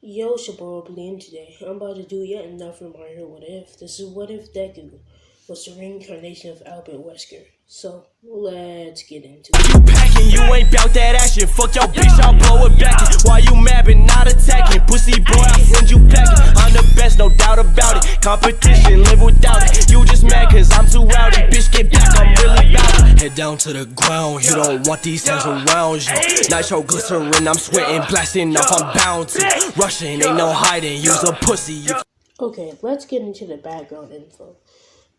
Yo, it's your boy Oblivion today. I'm about to do yet another Mario What If. This is What If Deku was the reincarnation of Albert Wesker. So, let's get into it. You packing, you ain't bout that action. Fuck your bitch, I'll blow it back. Why you mad but not attacking? Pussy boy, I'll send you packing. I'm the best, no doubt about it. Competition, live without it. You just mad cause I'm too rowdy. Bitch, get back, I'm really bout it. Head down to the ground, you don't want these hands around you. Nitro glycerin, I'm sweating, blasting off, I'm bound to. Rushing, ain't no hiding, use a pussy. Okay, let's get into the background info.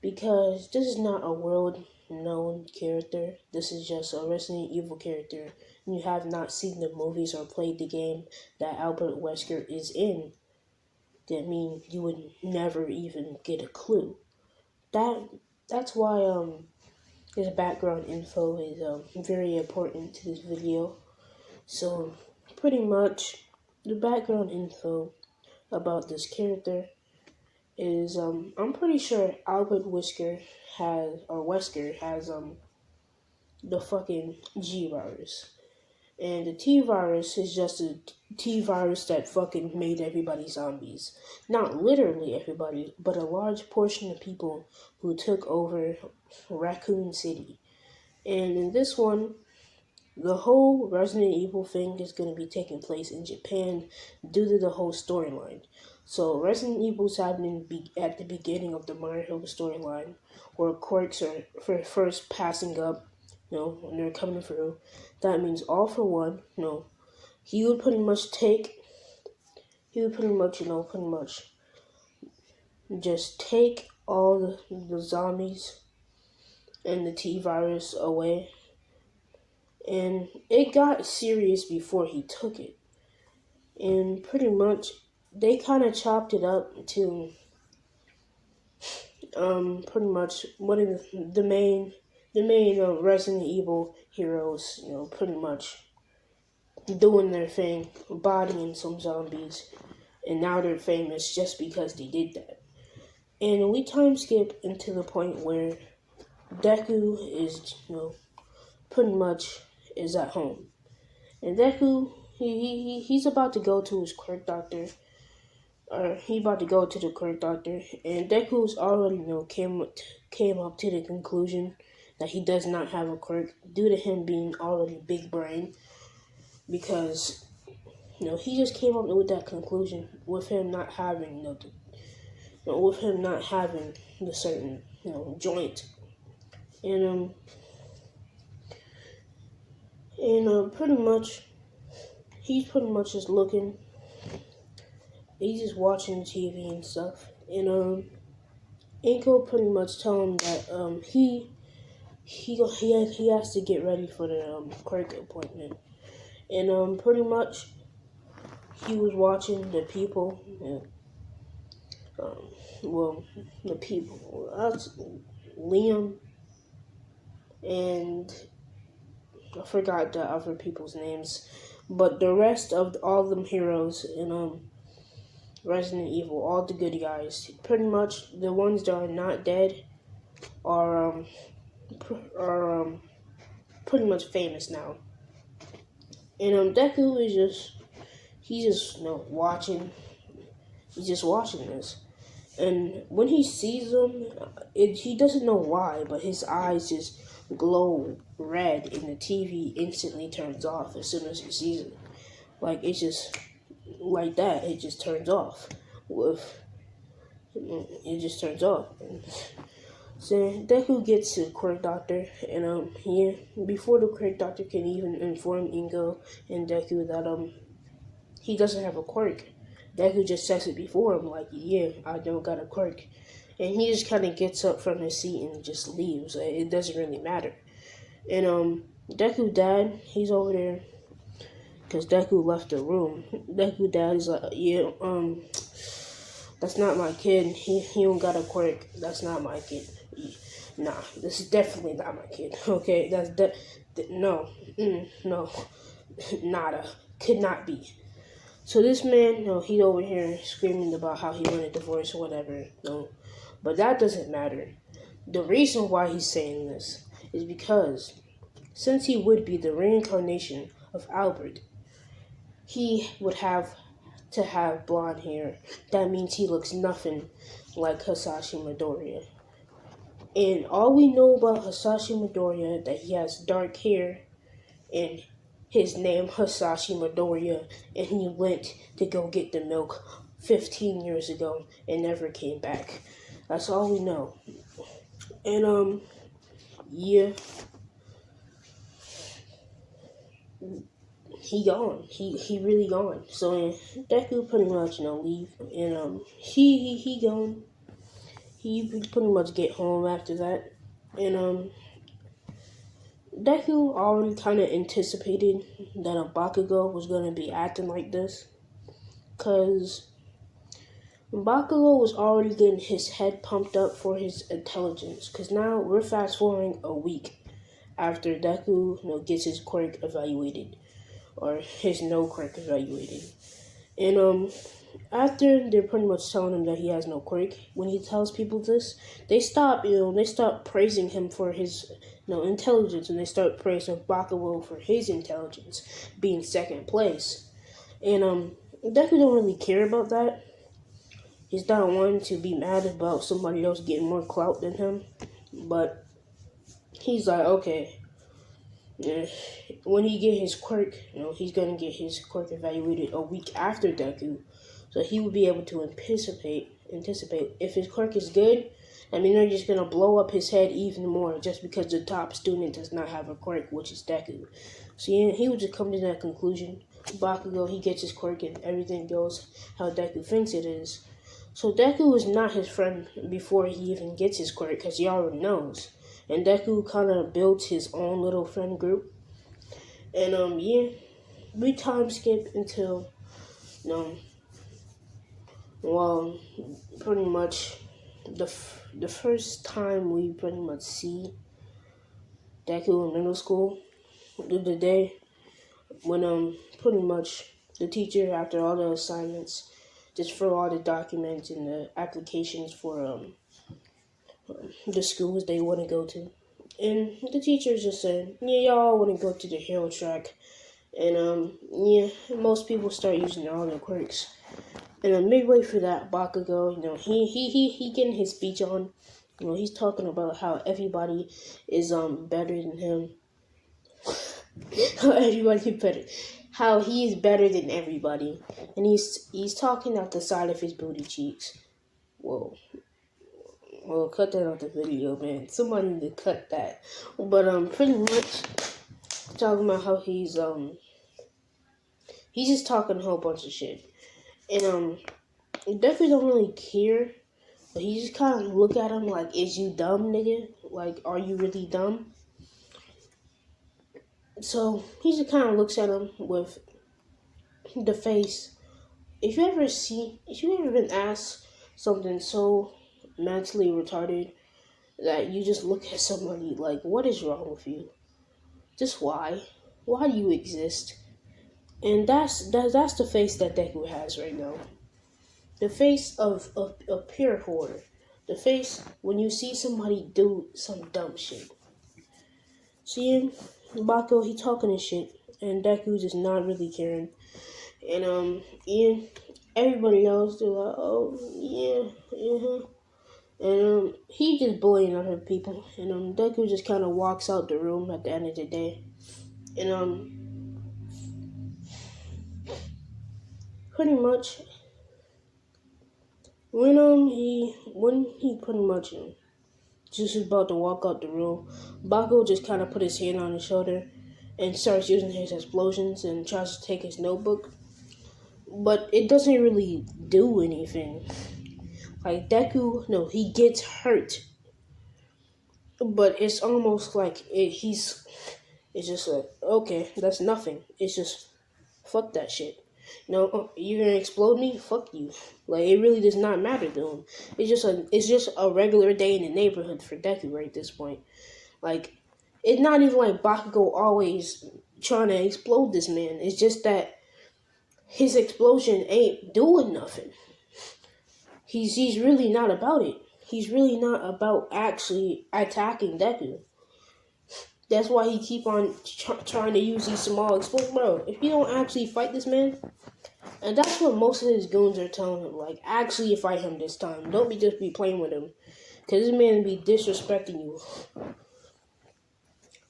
Because this is not a world-known character. This is just a Resident Evil character. And you have not seen the movies or played the game that Albert Wesker is in. That means you would never even get a clue. That's why this background info is very important to this video. So pretty much the background info about this character is I'm pretty sure Albert Wesker has the fucking G virus. And the T virus is just a T virus that fucking made everybody zombies. Not literally everybody, but a large portion of people who took over Raccoon City. And in this one, the whole Resident Evil thing is going to be taking place in Japan due to the whole storyline. So Resident Evil's happening at the beginning of the Mario storyline, where Quirks are first passing up, when they're coming through. That means All For One, he would pretty much just take all the zombies and the T virus away. And it got serious before he took it. And pretty much they kind of chopped it up to pretty much one of the main Resident Evil heroes, pretty much doing their thing, bodying some zombies, and now they're famous just because they did that. And we time skip into the point where Deku is, pretty much is at home. And Deku, he's about to go to his quirk doctor. Or he about to go to the quirk doctor. And Deku's already, came up to the conclusion that he does not have a quirk due to him being already big brain. Because, he just came up with that conclusion with him not having, the certain, joint. And pretty much, he's pretty much just looking. He's just watching TV and stuff. And Inko pretty much tell him that he has to get ready for the Quirk appointment. And pretty much he was watching the people. The people. That's Liam and I forgot the other people's names, but the rest of all them heroes in Resident Evil, all the good guys, pretty much the ones that are not dead are pretty much famous now. And Deku is just watching. He's just watching this, and when he sees them, he doesn't know why, but his eyes just glow red, and the TV instantly turns off as soon as he sees it. Like, it's just like that. It just turns off. It just turns off. So Deku gets to the Quirk Doctor, and before the Quirk Doctor can even inform Ingo and Deku that he doesn't have a quirk, Deku just says it before him, like, yeah, I don't got a quirk. And he just kind of gets up from his seat and just leaves. It doesn't really matter. And Deku dad, he's over there because Deku left the room. Deku dad is like, yeah, that's not my kid. He don't got a quirk. That's not my kid. Nah, this is definitely not my kid. Okay, no, nada, could not be. So this man, he's over here screaming about how he wanted a divorce or whatever. But that doesn't matter. The reason why he's saying this is because since he would be the reincarnation of Albert, he would have to have blonde hair. That means he looks nothing like Hasashi Midoriya. And all we know about Hasashi Midoriya that he has dark hair and his name Hasashi Midoriya, and he went to go get the milk 15 years ago and never came back. That's all we know. And yeah, he gone. He really gone. So Deku pretty much leave, and he gone. He pretty much get home after that, and Deku already kind of anticipated that a Bakugo was gonna be acting like this, cause Bakugo was already getting his head pumped up for his intelligence. Cause now we're fast forwarding a week after Deku gets his quirk evaluated, or his no quirk evaluated, and after they're pretty much telling him that he has no quirk, when he tells people this, they stop praising him for his intelligence, and they start praising Bakugo for his intelligence being second place. And Deku don't really care about that. He's not one to be mad about somebody else getting more clout than him, but he's like, okay, when he get his quirk, he's gonna get his quirk evaluated a week after Deku. So he would be able to anticipate if his quirk is good. I mean, they're just gonna blow up his head even more just because the top student does not have a quirk, which is Deku. So yeah, he would just come to that conclusion. Bakugo, he gets his quirk and everything goes how Deku thinks it is. So Deku is not his friend before he even gets his quirk, because he already knows. And Deku kind of builds his own little friend group. And yeah, we time skip until well, pretty much the first time we pretty much see Deku in middle school, the day when pretty much the teacher, after all the assignments, just throw all the documents and the applications for the schools they want to go to, and the teacher just said, yeah, y'all want to go to the hero track, and yeah, most people start using all their quirks. And midway through that, Bakugo, he getting his speech on. He's talking about how everybody is better than him. How he is better than everybody, and he's talking out the side of his booty cheeks. Whoa. Well, cut that out the video, man. Somebody need to cut that. But pretty much talking about how he's just talking a whole bunch of shit. And definitely don't really care, but he just kind of look at him like, is you dumb, nigga? Like, are you really dumb? So he just kind of looks at him with the face. If you ever been asked something so mentally retarded that you just look at somebody like, what is wrong with you? Just why? Why do you exist? And that's the face that Deku has right now. The face of pure horror. The face when you see somebody do some dumb shit. See, Bakugo, he talking his shit, and Deku just not really caring. And yeah, everybody else, they're like, oh yeah, and he just bullying other people, and Deku just kind of walks out the room at the end of the day, and pretty much when he pretty much just about to walk out the room, Bakugo just kind of put his hand on his shoulder and starts using his explosions and tries to take his notebook, but it doesn't really do anything. Like Deku, no, he gets hurt, but it's almost like it's just like, okay, that's nothing. It's just fuck that shit. You're gonna explode me? Fuck you. Like, it really does not matter to him. It's just a regular day in the neighborhood for Deku right at this point. Like, it's not even like Bakugo always trying to explode this man. It's just that his explosion ain't doing nothing. He's really not about it. He's really not about actually attacking Deku. That's why he keep on trying to use these small explosions. Bro, if you don't actually fight this man, And that's what most of his goons are telling him. Like, actually fight him this time. Don't just be playing with him. Because this man be disrespecting you.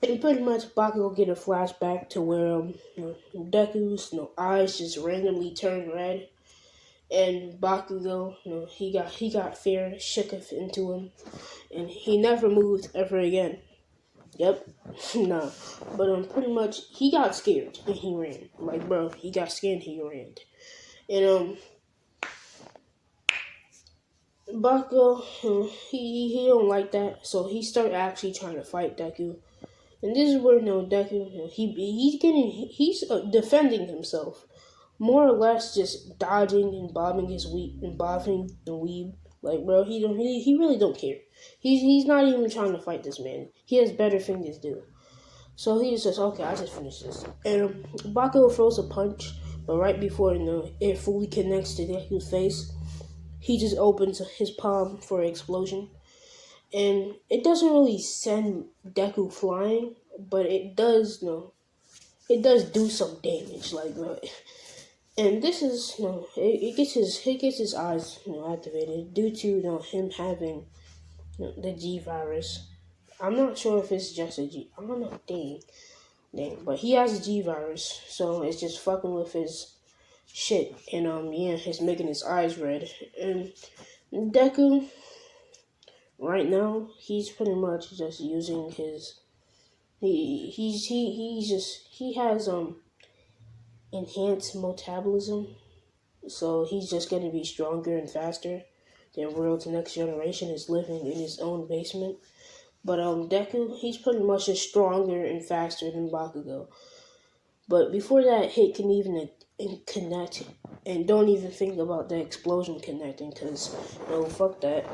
And pretty much Bakugo get a flashback to where Deku's eyes just randomly turn red. And Bakugo, he got fear shook into him. And he never moved ever again. Yep. Nah. But pretty much he got scared and he ran. Like, bro, he got scared and he ran. And Bakugo, he don't like that, so he started actually trying to fight Deku. And this is where Deku, he's defending himself, more or less just dodging and bobbing the weeb. Like, bro, he really don't care. He's not even trying to fight this man. He has better things to do. So he's just, okay, I just finished this. And Bakugo throws a punch, but right before it fully connects to Deku's face, he just opens his palm for an explosion. And it doesn't really send Deku flying, but it does, it does do some damage. Like, and this is, it gets his eyes, activated due to, him having the G virus. I'm not sure if it's just a G. I don't know, dang, but he has a G virus, so it's just fucking with his shit, and it's making his eyes red. And Deku, right now, he's pretty much just using his. He has enhanced metabolism, so he's just gonna be stronger and faster than World's Next Generation is living in his own basement. But Deku, he's pretty much just stronger and faster than Bakugo. But before that hit can even connect, and don't even think about the explosion connecting, because fuck that.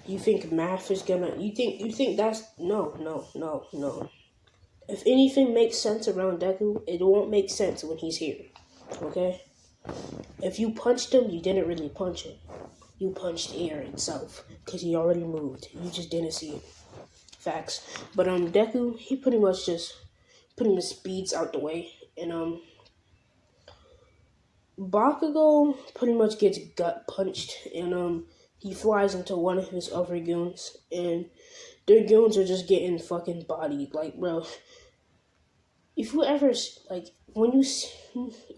You think math is gonna? You think that's no. If anything makes sense around Deku, it won't make sense when he's here. Okay? If you punched him, you didn't really punch him. You punched air itself, because he already moved. You just didn't see it. Facts. But Deku, he pretty much just speeds out the way, and Bakugo pretty much gets gut punched, and he flies into one of his other goons, and their goons are just getting fucking bodied. Like, bro, if you ever, like, when you,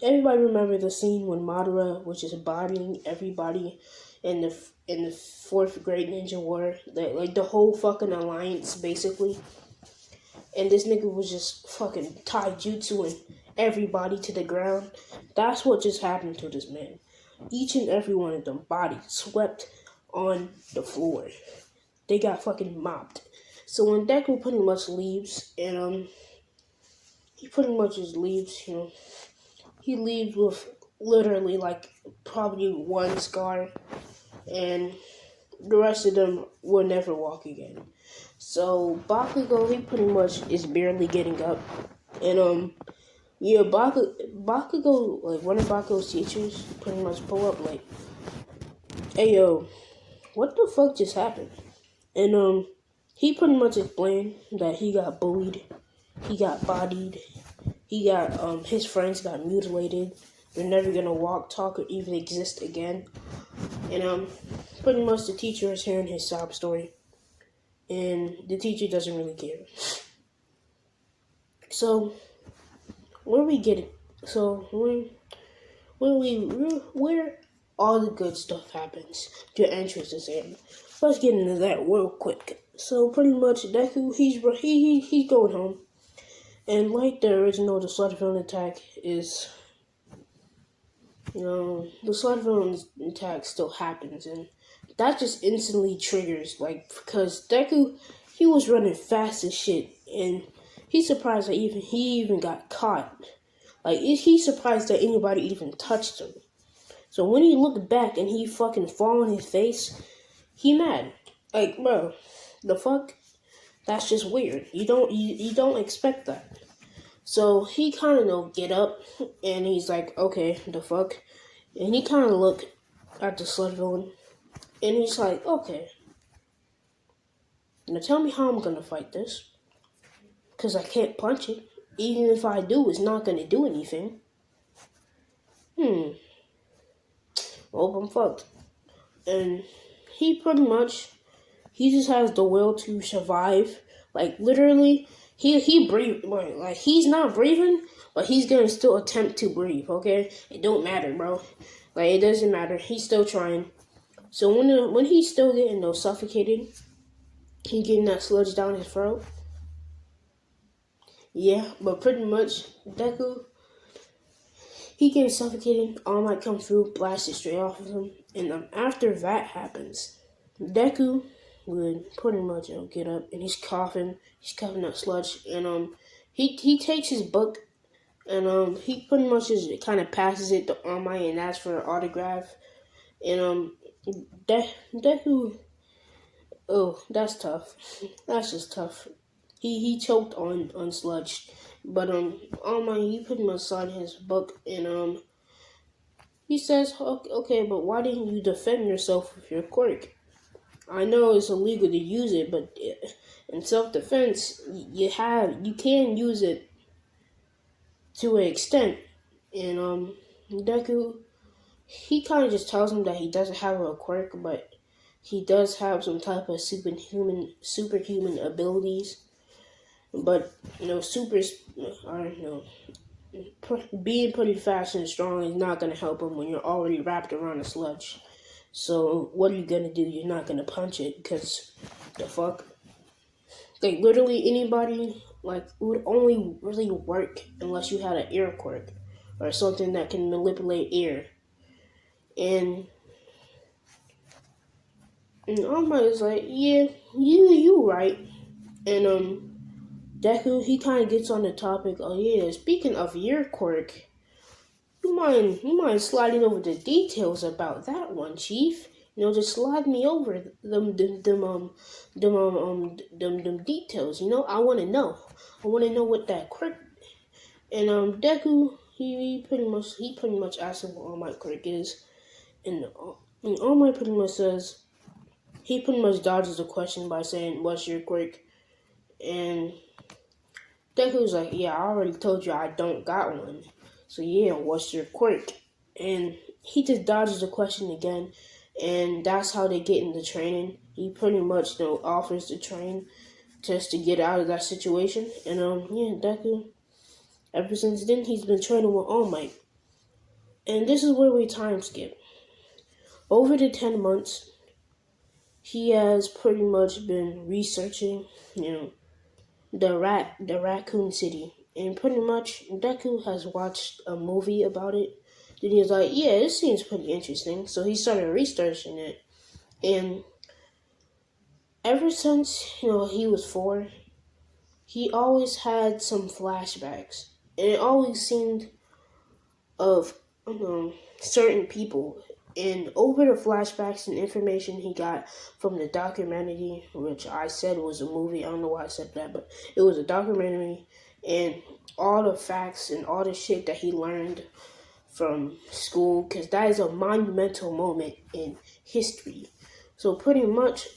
everybody remember the scene when Madara was just bodying everybody in the fourth grade ninja war, like the whole fucking alliance basically, and this nigga was just fucking taijutsuing everybody to the ground. That's what just happened to this man. Each and every one of them bodies swept on the floor. They got fucking mopped. So when Deku pretty much leaves, and he pretty much just leaves, he leaves with literally like probably one scar, and the rest of them will never walk again. So Bakugo, he pretty much is barely getting up, and Bakugo, like one of Bakugo's teachers, pretty much pull up like, "Hey yo, what the fuck just happened?" And he pretty much explained that he got bullied, he got bodied, he got his friends got mutilated. They're never gonna walk, talk, or even exist again. And pretty much the teacher is hearing his sob story, and the teacher doesn't really care. So where we get it? So where all the good stuff happens, your entrance exam. Let's get into that real quick. So pretty much Deku, he's going home, and like the original, the Sludge Villain attack is. The Sludge Villain attack still happens, and that just instantly triggers, like, because Deku, he was running fast as shit, and he's surprised that he even got caught. Like, he's surprised that anybody even touched him. So when he looked back and he fucking fall on his face, he mad. Like, bro, the fuck? That's just weird. You don't expect that. So he kind of get up, and he's like, okay, the fuck? And he kind of look at the Sludge Villain, and he's like, okay, now tell me how I'm gonna fight this, because I can't punch it. Even if I do, it's not gonna do anything. oh, I'm fucked. And he just has the will to survive. Like, literally, he breathe, like, he's not breathing, but he's gonna still attempt to breathe, okay? It don't matter, bro. Like, it doesn't matter. He's still trying. So when he's still getting suffocated, he getting that sludge down his throat. Yeah, but pretty much, Deku, he gets suffocated. All Might come through, blast it straight off of him. And after that happens, Deku would pretty much get up and he's coughing up sludge. And he takes his book and he pretty much just kind of passes it to All Might and asks for an autograph. And Deku, oh, that's tough. That's just tough. He choked on sludge, but All Might, he pretty much signed his book, and he says, okay, but why didn't you defend yourself with your quirk? I know it's illegal to use it, but in self-defense, you can use it to an extent. And Deku, he kind of just tells him that he doesn't have a quirk, but he does have some type of superhuman abilities. But being pretty fast and strong is not gonna help him when you're already wrapped around a sludge. So what are you gonna do? You're not gonna punch it because the fuck. Like, literally anybody, like, it would only really work unless you had an air quirk or something that can manipulate air. And All Might is like, yeah, you right. And Deku, he kind of gets on the topic. Oh yeah, speaking of your quirk, you mind sliding over the details about that one, Chief? Just slide me over them details. I want to know. I want to know what that quirk. And Deku, he pretty much asks him what All Might quirk is, and All Might pretty much says he pretty much dodges the question by saying, "What's your quirk?" And Deku's like, yeah, I already told you I don't got one. So yeah, what's your quirk? And he just dodges the question again. And that's how they get into training. He pretty much offers to train just to get out of that situation. And yeah, Deku, ever since then, he's been training with All Might. And this is where we time skip. Over the 10 months, he has pretty much been researching, the Raccoon City. And pretty much, Deku has watched a movie about it. Then he was like, yeah, this seems pretty interesting. So he started researching it. And ever since, he was 4, he always had some flashbacks. And it always seemed of certain people. And over the flashbacks and information he got from the documentary, which I said was a movie, I don't know why I said that, but it was a documentary, and all the facts and all the shit that he learned from school, because that is a monumental moment in history. So pretty much,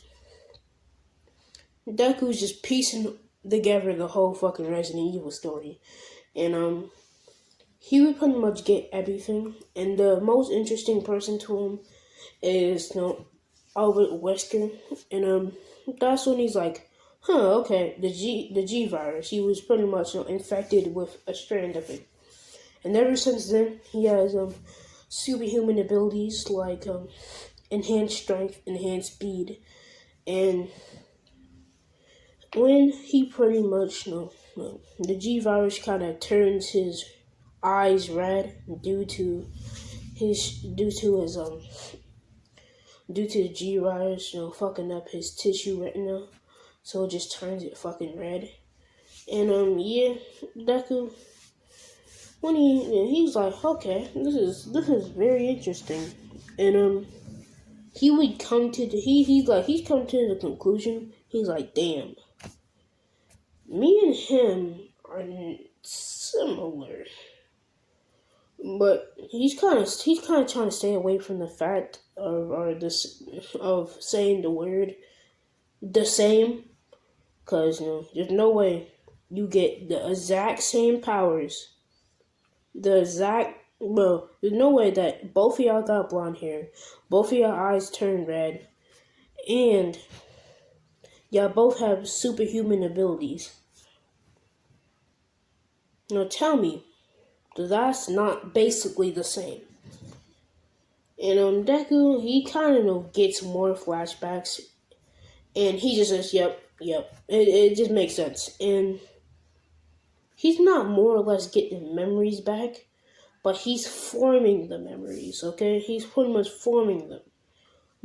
Deku's just piecing together the whole fucking Resident Evil story. And he would pretty much get everything, and the most interesting person to him is, Albert Wesker, and that's when he's like, okay, the G virus. He was pretty much infected with a strand of it, and ever since then he has superhuman abilities like enhanced strength, enhanced speed, and when he pretty much the G virus kind of turns his eyes red due to the G virus, fucking up his tissue retina, so it just turns it fucking red. And yeah, Deku, when he's like, okay, this is very interesting, and he would come to he's come to the conclusion. He's like, damn, me and him are similar. But he's kind of trying to stay away from the fact of saying the word the same, because there's no way you get the exact same powers, the exact Bro, there's no way that both of y'all got blonde hair, both of y'all eyes turn red, and y'all both have superhuman abilities. Now tell me, that's not basically the same. And Deku, he kind of gets more flashbacks, and he just says, "Yep, yep." It just makes sense, and he's not more or less getting memories back, but he's forming the memories. Okay, he's pretty much forming them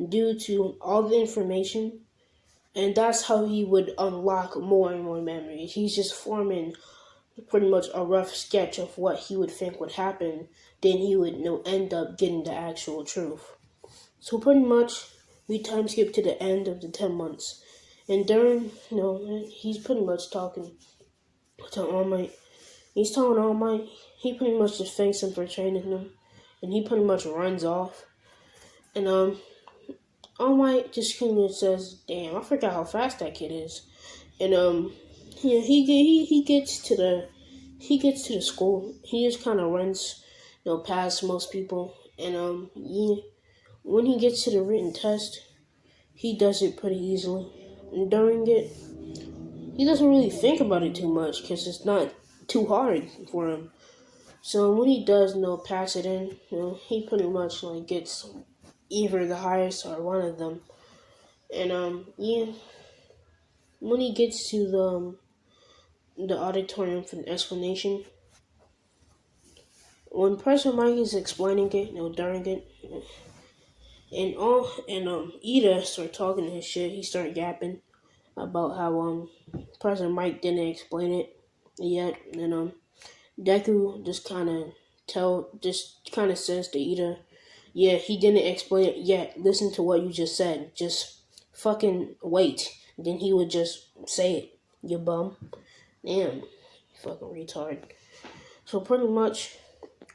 due to all the information, and that's how he would unlock more and more memories. He's just forming pretty much a rough sketch of what he would think would happen. Then he would end up getting the actual truth. So pretty much, we time skip to the end of the 10 months. And during, he's pretty much talking to All Might. He's telling All Might, he pretty much just thanks him for training him. And he pretty much runs off. And All Might just kind of says, "Damn, I forgot how fast that kid is." And he gets to the school. He just kind of runs, past most people. And when he gets to the written test, he does it pretty easily. And during it, he doesn't really think about it too much because it's not too hard for him. So when he does, pass it in, he pretty much gets either the highest or one of them. And when he gets to the auditorium for the explanation, when Professor Mike is explaining it, during it, and Ida started talking to his shit. He started yapping about how President Mike didn't explain it yet, and Deku just kind of says to Ida, "Yeah, he didn't explain it yet. Listen to what you just said. Just fucking wait." Then he would just say it. You bum. Damn, fucking retard. So pretty much,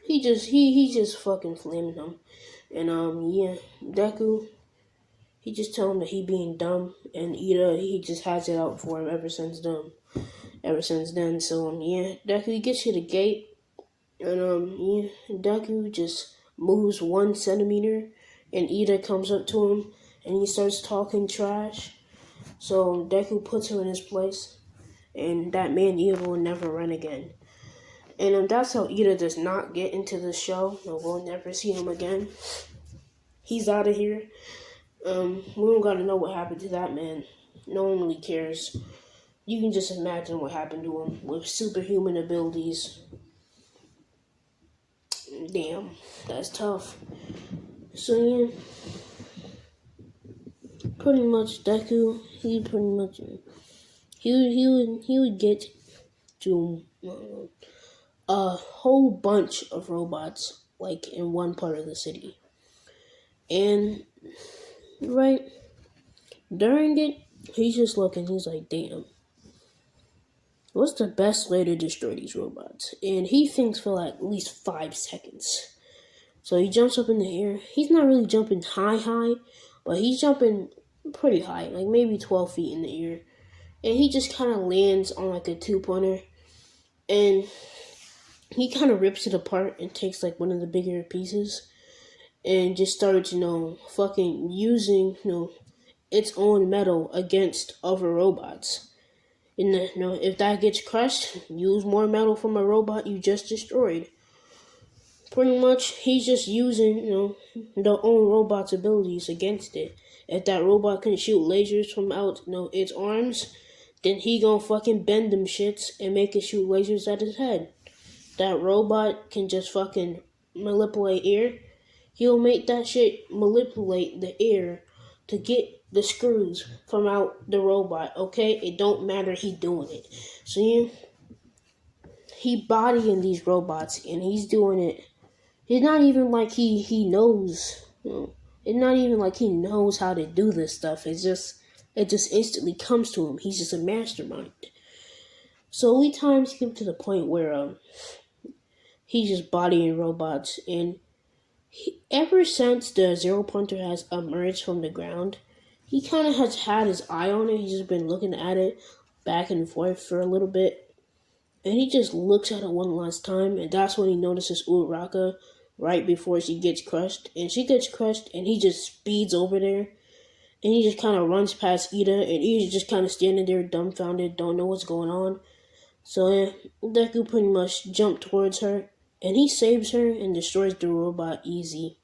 he just fucking flaming him. And Deku, he just tell him that he being dumb, and Ida, he just has it out for him ever since then. So Deku, he gets to the gate, and Deku just moves 1 centimeter, and Ida comes up to him, and he starts talking trash. So Deku puts him in his place, and that man Ida will never run again. And that's how Ida does not get into the show. We'll never see him again. He's out of here. We don't gotta know what happened to that man. No one really cares. You can just imagine what happened to him with superhuman abilities. Damn, that's tough. So pretty much Deku, he would get to a whole bunch of robots in one part of the city. And right during it, he's just looking, he's like, "Damn, what's the best way to destroy these robots?" And he thinks for at least 5 seconds. So he jumps up in the air. He's not really jumping high, but he's jumping pretty high, maybe 12 feet in the air. And he just kind of lands on a 2-pointer. And he kind of rips it apart and takes one of the bigger pieces and just started, fucking using, its own metal against other robots. And if that gets crushed, use more metal from a robot you just destroyed. Pretty much, he's just using, the own robot's abilities against it. If that robot can shoot lasers from out, its arms, then he gonna fucking bend them shits and make it shoot lasers at his head. That robot can just fucking manipulate air. He'll make that shit manipulate the air to get the screws from out the robot, okay? It don't matter, he doing it. So he bodying these robots, and he's doing it. It's not even like he knows, it's not even like he knows how to do this stuff. It just instantly comes to him. He's just a mastermind. So we time skip to the point where he's just bodying robots, and ever since the Zero Pointer has emerged from the ground, he kind of has had his eye on it. He's just been looking at it back and forth for a little bit. and he just looks at her one last time, and that's when he notices Uraraka right before she gets crushed. And she gets crushed, and he just speeds over there, and he just kind of runs past Ida, and Ida's just kind of standing there dumbfounded, don't know what's going on. So yeah, Deku pretty much jumped towards her, and he saves her and destroys the robot easy.